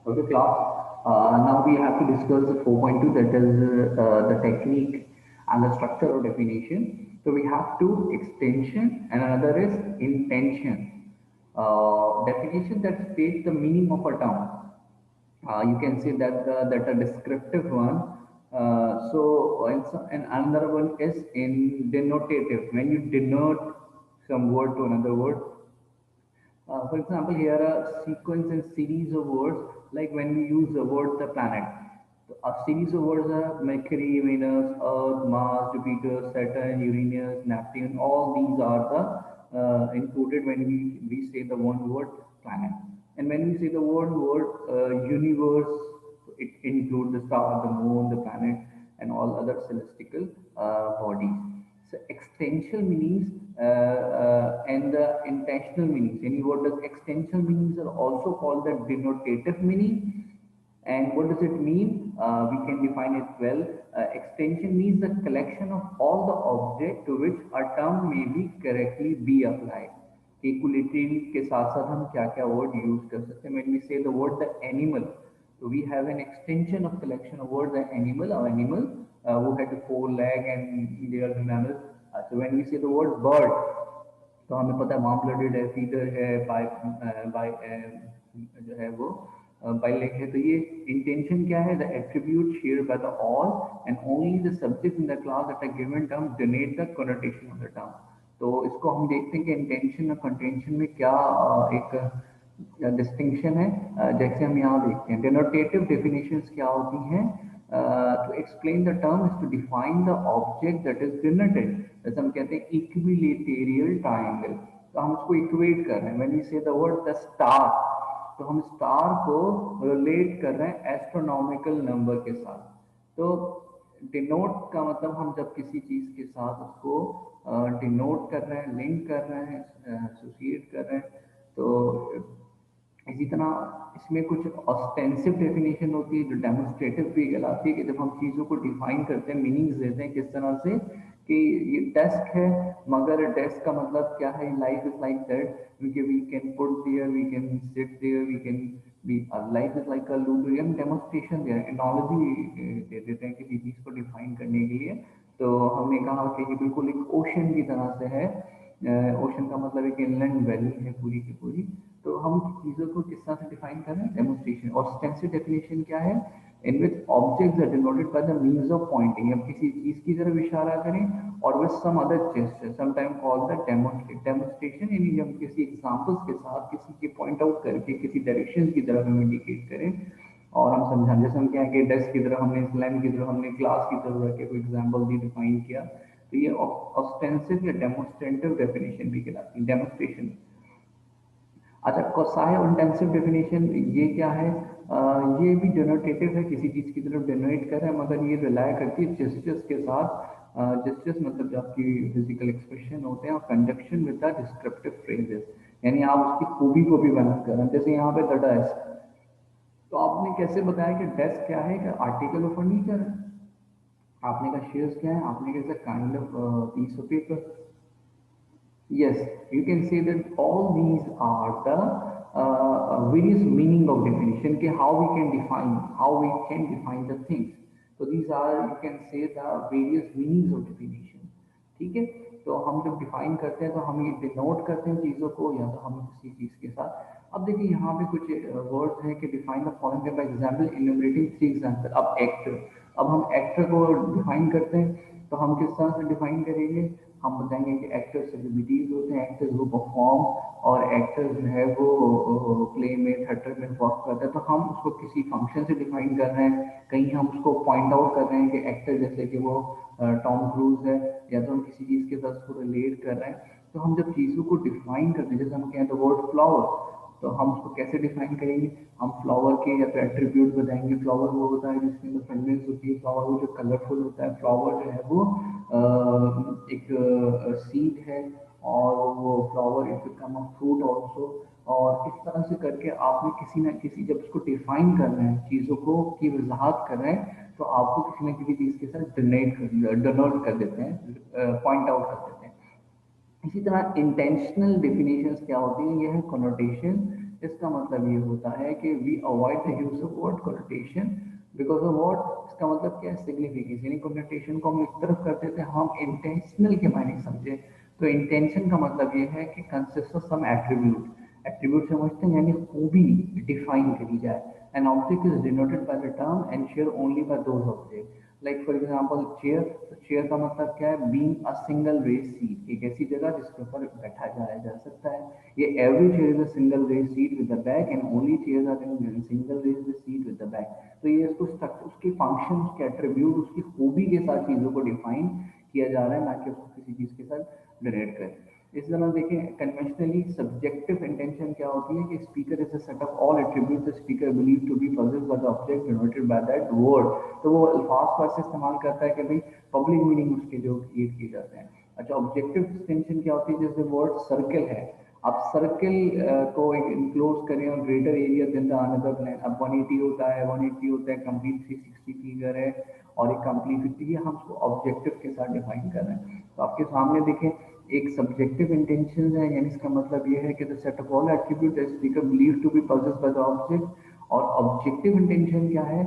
Okay, class. Now we have to discuss the 4.2, that is the technique and the structure of definition. So we have two: extension and another is intention. Definition that states the meaning of a term. You can say that that a descriptive one. And another one is in denotative. When you denote some word to another word, for example, here a sequence and series of words, like when we use the word the planet. A series of words are Mercury, Venus, Earth, Mars, Jupiter, Saturn, Uranus, Neptune. All these are the included when we say the one word planet. And when we say the word universe, it includes the star, the moon, the planet, and all other celestial bodies. So extensional meanings and the intentional meanings. And what does extensional meanings are also called the denotative meaning. And what does it mean? We can define it well. Extension means the collection of all the object to which a term may be correctly be applied. Equilibrium के साथ साथ हम क्या क्या word use कर सकते हैं? When we say the word the animal, so we have an extension of collection of words the animal, our animal who had a four leg and they are the mammals. So when we say the word bird, तो हमें पता है warm blooded है, feeder है, bye bye जो है वो बाइलेग है. तो ये इंटेंशन क्या है? The attribute share by the all and only the subject in the class at a given term donate the connotation of the term. तो इसको हम देखते हैं कि इंटेंशन और कंटेंशन में क्या एक डिस्टिंक्शन है. जैसे हम यहाँ देखते हैं डेनोटेटिव डेफिनेशंस क्या होती हैं. To explain the term is to define the object that is denoted. जैसे हम कहते हैं इक्विलेटेरियल ट्राइंगल, तो हम उसको इक्वेट कर रहे हैं. व्हेन वी से द वर्ड द स्टार, तो हम स्टार को रिलेट कर रहे हैं एस्ट्रोनॉमिकल नंबर के साथ. तो डिनोट का मतलब हम जब किसी चीज के साथ उसको डिनोट कर रहे हैं, लिंक कर रहे हैं, एसोसिएट कर रहे हैं. तो इसी तरह इसमें कुछ ऑस्टेंसिव डेफिनेशन होती है जो डेमोन्स्ट्रेटिव भी कहलाती है, कि जब हम चीज़ों को डिफाइन करते हैं, मीनिंग्स देते हैं किस तरह से, कि ये डेस्क है, मगर डेस्क का मतलब क्या है? लाइफ इज लाइक दैट, क्योंकि we can put there, we can sit there, we can be, life is like a ludo. हम डेमोन्स्ट्रेशन दे एनोलॉजी दे देते हैं किसी चीज़ को डिफाइन करने के लिए. तो हमने कहा कि ये बिल्कुल एक ओशन की तरह से है. ओशन का मतलब एक इनलैंड वैली है पूरी की पूरी. तो हम चीज़ों को किस तरह से डिफाइन कर रहे हैं? डेमोन्स्ट्रेशन. और एक्सटेंसिव डेफिनेशन क्या है? In which objects are denoted by the means of pointing. हम किसी चीज़ की तरफ इशारा करें और with some other gesture, sometime called the demonstration. यानी हम किसी एग्जांपल्स के साथ किसी के पॉइंट आउट करके किसी डायरेक्शन की तरफ हम इंडिकेट करें और हम समझाएं. जैसे हम क्या है कि डेस्क की तरफ हमने, स्लैम की तरफ हमने, क्लास की तरफ रख के कोई एग्जाम्पल दी, डिफाइन किया. तो ये ऑस्टेंसिव या डेमोन्स्ट्रेटिव डेफिनेशन भी कहलाती है, डेमोन्स्ट्रेशन. अच्छा, कोसाई इंटेंसिव डेफिनेशन ये क्या है? ये भी डेनोटेटिव है, किसी चीज़ की तरफ डेनोट कर रहे हैं, मगर ये रिलाय करती है जेस्चर्स के साथ. जेस्चर्स मतलब जो आपकी फिजिकल एक्सप्रेशन होते हैं, और conjunction with the descriptive phrases, यानी आप उसकी खूबी को भी बयान कर रहे हैं. जैसे यहाँ पे द डेस्क, तो आपने कैसे बताया कि डेस्क क्या है? कि आर्टिकल ऑफ फर्नीचर है. आपने कहा शेयर्स क्या है? आपने कैसे kind of peace of paper. Yes, you can say that all these are the various meaning of definition. के how we can define, the things. So these are, you can say, the various meanings of definition. ठीक है. तो हम जब define करते हैं तो हम ये डिनोट करते हैं चीज़ों को, या तो हम किसी चीज़ के साथ. अब देखिए यहाँ पे कुछ वर्ड्स हैं कि define the following by example, enumerating three example. अब एक्टर, अब हम एक्टर को डिफाइन करते हैं, तो हम किस तरह से डिफाइन करेंगे? हम बताएंगे कि एक्टर्स सेलिब्रिटीज होते हैं, एक्टर्स वो परफॉर्म, और एक्टर्स जो है वो प्ले में, थिएटर में वर्क करते हैं. तो हम उसको किसी फंक्शन से डिफाइन कर रहे हैं, कहीं हम उसको पॉइंट आउट कर रहे हैं कि एक्टर जैसे कि वो टॉम क्रूज है, या तो हम किसी चीज़ के साथ उसको रिलेट कर रहे हैं. तो हम जब चीज़ों को डिफाइन करते हैं, जैसे हम कहें द वर्ड फ्लावर, तो हम उसको कैसे डिफाइन करेंगे? हम फ्लावर के या तो एट्रीब्यूट बताएंगे. फ्लावर वो होता है जिसके अंदर फ्रेगनेंस होती है. फ्लावर वो जो कलरफुल होता है. फ्लावर जो है वो एक सीड है, और वो flower it become a fruit also. और इस तरह से करके आपने किसी न किसी, जब उसको डिफाइन कर रहे हैं, चीज़ों को की वजाहत कर रहे हैं, तो आपको किसी न किसी चीज़ के साथ डिनोट कर देते हैं, पॉइंट आउट कर देते हैं. इसी तरह इंटेंशनल डेफिनेशंस क्या होती हैं? ये है कनोटेशन. इसका मतलब ये होता है कि we avoid the use of word connotation because of what, इसका मतलब क्या है, सिग्निफिकेशन, यानी कॉन्टेशन को हम एक तरफ कर देते हैं, हम इंटेंशनल के मायने समझे। तो इंटेंशन का मतलब ये है कि consist of some attribute, attribute समझते हैं यानी खूबी डिफाइन करी जाए। An object is denoted by the term and share only by those object. Like for example chair, तो चेयर का मतलब क्या है, being a single rest seat, एक ऐसी जगह जिसके ऊपर बैठा जाया जा सकता है। ये every chair is a single rest seat with the back and only chairs are in single rest seat with the back. तो ये इसको स्ट्रक्चर, उसके फंक्शन, उसके एट्रीब्यूट, उसकी खूबी के साथ चीजों को डिफाइन किया जा रहा है, ना कि उसको किसी चीज के साथ रिलेट करें। इस तरह देखें, कन्वेंशनली सब्जेक्टिव इंटेंशन क्या होती है कि speaker is a set of all attributes the speaker believe to be possessed by the object denoted by that word. तो वो अल्फाज को ऐसे इस्तेमाल करता है कि भाई पब्लिक मीनिंग उसके जो क्रिएट किए जाते हैं। अच्छा, ऑब्जेक्टिव इंटेंशन क्या होती है, जैसे वर्ड सर्कल है, आप सर्कल को एक इनक्लोज करें और greater area than the another plane. अब 180 होता है, 180 होता है कंप्लीट 360 फिगर है, और एक कंप्लीट 50, ये हम उसको ऑब्जेक्टिव के साथ डिफाइन कर रहे हैं। तो आपके सामने देखें, एक सब्जेक्टिव इंटेंशन है, यानी इसका मतलब ये है कि the set of all attribute that speaker believe to be possessed by the object. और ऑब्जेक्टिव इंटेंशन क्या है,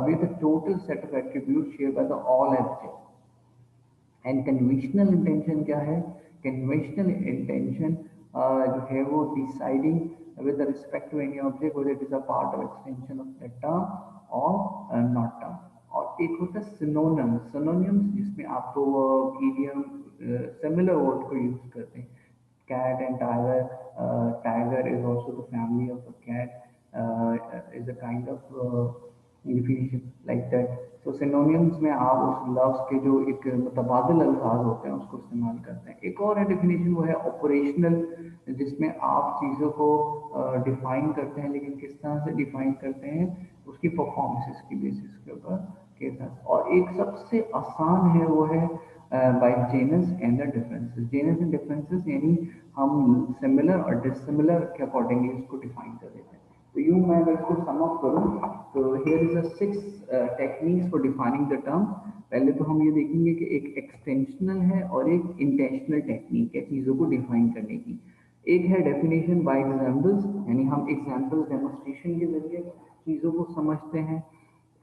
with total set of attribute share by the all object. And conventional intension क्या है, कन्वेंशनल इंटेंशन जो है वो deciding with respect to any object whether it is a part of extension of that term और not term. और एक होता है सिनोनिम, सिनोनिम्स जिसमें आप तो ईडियम सिमिलर वर्ड को यूज करते हैं। cat and tiger, tiger is also the family of a cat, is a kind of definition like that. तो सिनोनिम्स में आप उस लफ्ज के जो एक मुतबादिल अल्फाज होते हैं उसको इस्तेमाल करते हैं। एक और है डेफिनेशन, वो है ऑपरेशनल, जिसमें आप चीज़ों को डिफाइन करते हैं, लेकिन किस तरह से डिफाइन करते हैं, उसकी परफॉर्मेंसेस की बेसिस के ऊपर के साथ। और एक सबसे आसान है वो है by genus and the differences. Genus and differences यानी हम सिमिलर और डिसिमिलर के अकॉर्डिंगली उसको डिफाइन कर देते हैं। तो यूं मैं अगर इसको सम अप करूं, तो here is a 6 techniques for defining the term. पहले तो हम ये देखेंगे कि एक एक्सटेंशनल है और एक इंटेंशनल टेक्निक है चीज़ों को डिफाइन करने की। एक है डेफिनेशन बाय एग्जाम्पल्स, यानी हम एग्जाम्पल डेमोस्ट्रेशन के जरिए चीज़ों को समझते हैं।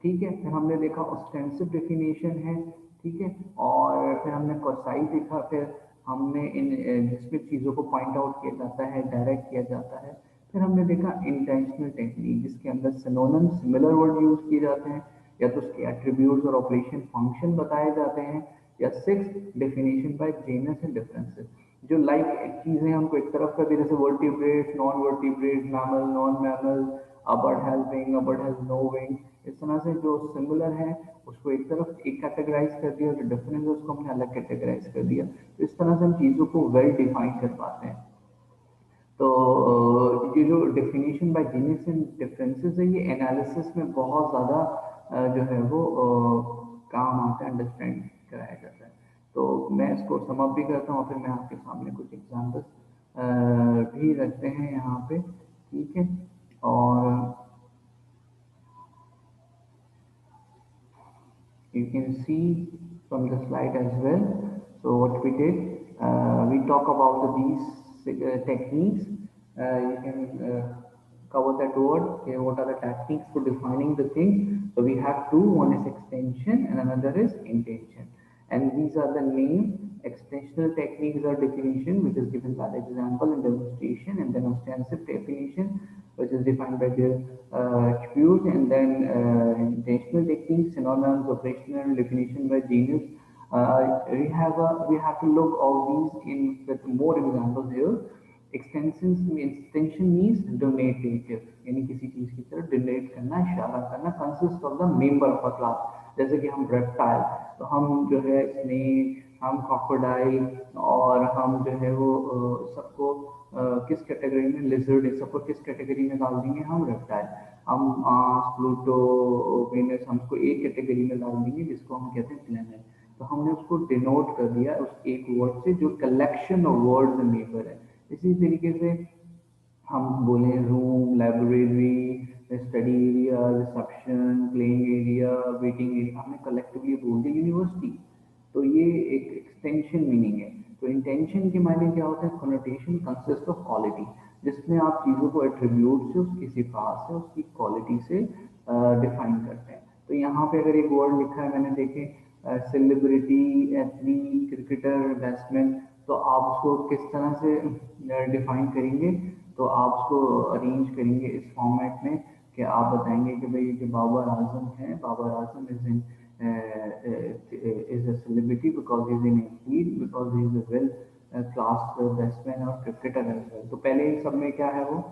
ठीक है, फिर हमने देखा ऑस्टेंसिव डेफिनेशन है। ठीक है, और फिर हमने कोसाई देखा, फिर हमने इन जिसमें चीज़ों को पॉइंट आउट किया जाता है, डायरेक्ट किया जाता है। फिर हमने देखा इंटेंशनल टेक्निक, जिसके अंदर सिनोनिम, सिमिलर वर्ड यूज किए जाते हैं, या तो उसके एट्रीब्यूट्स और ऑपरेशन फंक्शन बताए जाते हैं। या 6 definition by genus and differences, जो लाइक चीज़ें हमको एक तरफ कर दी, जैसे vertebrate, non vertebrate, mammal, non mammal, a bird has wing, a bird has no wing। इस तरह से जो सिमिलर है उसको एक तरफ एक कैटेगराइज कर दिया, जो डिफरेंस है उसको हमने अलग कैटेगराइज कर दिया। तो इस तरह से हम चीज़ों को वेल डिफाइन कर पाते हैं। तो ये जो definition bye genius and differences है, ये एनालिसिस में बहुत ज़्यादा जो है वो काम आता है, अंडरस्टैंड कराया जाता है। तो मैं इसको समअप भी करता हूँ, फिर मैं आपके सामने कुछ एग्जाम्पल्स भी रखते हैं यहाँ पे। ठीक है, और you can see from the slide as well. So what we did, we talk about these techniques. You can cover that word. Okay, what are the techniques for defining the thing? So we have two. One is extension and another is intention. And these are the name. Extensional techniques or definition, which is given by the example and demonstration, and then ostensive definition, which is defined by the attribute, and then intentional techniques, synonyms, operational definition by genius. We have to look all these in with more examples here. Extension means donative, यानी किसी चीज की तरफ donate करना, इशारा करना। Consist of the member of a class, जैसे कि हम रेप्टाइल, तो हम जो है स्नेक, हम क्रोकोडाइल, और हम जो है वो सबको किस कैटेगरी में, लिजर्ड, सबको किस कैटेगरी में डाल देंगे, हम रेप्टाइल। हम मार्स, प्लूटो, वेनस, हमको एक कैटेगरी में डाल देंगे जिसको हम कहते हैं प्लेनेट। तो हमने उसको डिनोट कर दिया उस एक वर्ड से जो कलेक्शन ऑफ वर्ड्स नेबर है। इसी तरीके से हम बोले room, library, study area, reception, playing area, waiting area, हमने कलेक्टिवली बोल दिया यूनिवर्सिटी। तो ये एक एक्सटेंशन मीनिंग है। तो इंटेंशन के मायने क्या होता है, कनोटेशन कंसिस्ट ऑफ क्वालिटी। जिसमें आप चीज़ों को एट्रीब्यूट से, उसकी सिफात से, उसकी क्वालिटी से डिफाइन करते हैं। तो यहाँ पे अगर एक वर्ड लिखा है मैंने देखे, सेलिब्रिटी, एथलीट, क्रिकेटर, बैट्समैन, तो आप उसको किस तरह से डिफाइन करेंगे? तो आप उसको अरेंज करेंगे इस फॉर्मेट में कि आप बताएंगे कि भाई कि बाबर आजम है, Babar Azam is a celebrity because he is an athlete, because he is a well class batsman और cricketer as well। तो पहले इन सब में क्या है वो,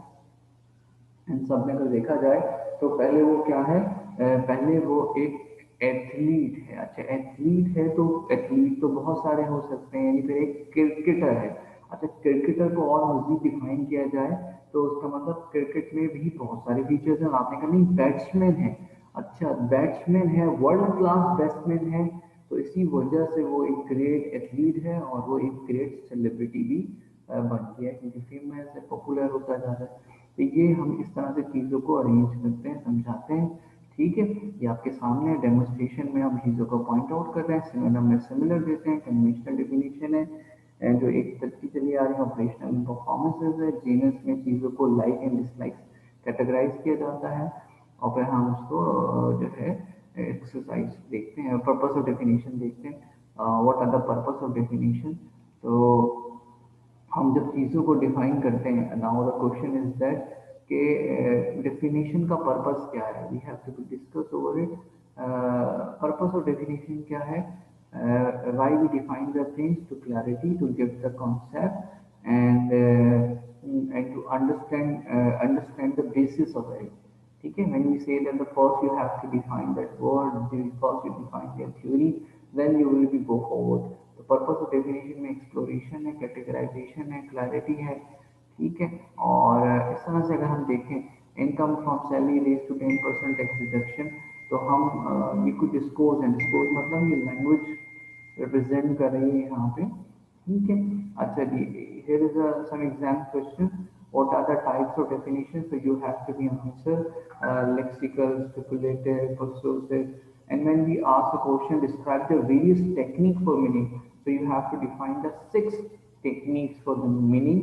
इन सब में अगर देखा जाए तो पहले वो क्या है, पहले वो एक एथलीट है। अच्छा, एथलीट है तो एथलीट तो बहुत सारे हो सकते हैं, यानी फिर एक क्रिकेटर है। अच्छा, क्रिकेटर को और मजबूत डिफाइन किया जाए तो उसका मतलब क्रिकेट में भी बहुत सारे फीचर्स हैं। आपने कहा नहीं बैट्समैन है, अच्छा बैट्समैन है, वर्ल्ड क्लास बैट्समैन है, तो इसी वजह से वो एक ग्रेट एथलीट है और वो एक ग्रेट सेलिब्रिटी भी बन गया है, क्योंकि फेमस है, पॉपुलर होता जा रहा है। तो ये हम इस तरह से चीज़ों को अरेंज करते हैं, समझाते हैं। ठीक है, ये आपके सामने डेमोन्स्ट्रेशन में हम चीज़ों को पॉइंट आउट कर रहे हैं, सिनोनिम में सिमिलर देते हैं, कन्वेंशनल डेफिनेशन है जो एक चलती चली आ रही है, ऑपरेशनल परफॉर्मेंसेज है, जीनस में चीज़ों को लाइक एंड डिसलाइक कैटेगराइज किया जाता है, और फिर हम उसको जो है एक्सरसाइज देखते हैं, पर्पस ऑफ डेफिनेशन देखते हैं, what are the purpose of definition. तो हम जब चीज़ों को डिफाइन करते हैं, now the question is that कि डेफिनेशन का पर्पस क्या है, we have to discuss over it. Purpose of definition क्या है? Why we define the things, to clarity, to give the concept and to understand the basis of it. ठीक है, when we say that the first you have to define that word, the first you define their theory, then you will be go forward। तो purpose of definition में exploration है, categorisation है, clarity है। ठीक है, और इस तरह से अगर हम देखें income from salary raise to 10% tax deduction, तो हम ये कुछ डिस्कोर्स हैं, डिस्कोर्स मतलब ये लैंग्वेज रिप्रेजेंट कर रही है यहाँ पे। ठीक है, अच्छा जी, here is some exam question, what are the types of definitions, so you have to be answer lexical, stipulative, persuasive, and when we ask a question describe the various technique for meaning, so you have to define the 6 techniques for the meaning,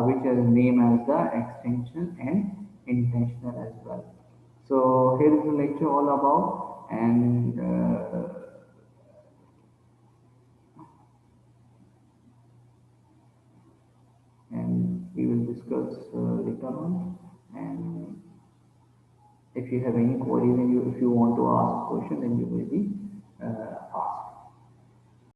which is named as the extension and intentional as well। So here is the lecture all about, and we will discuss later on. And if you have any query, then if you want to ask a question, then you will be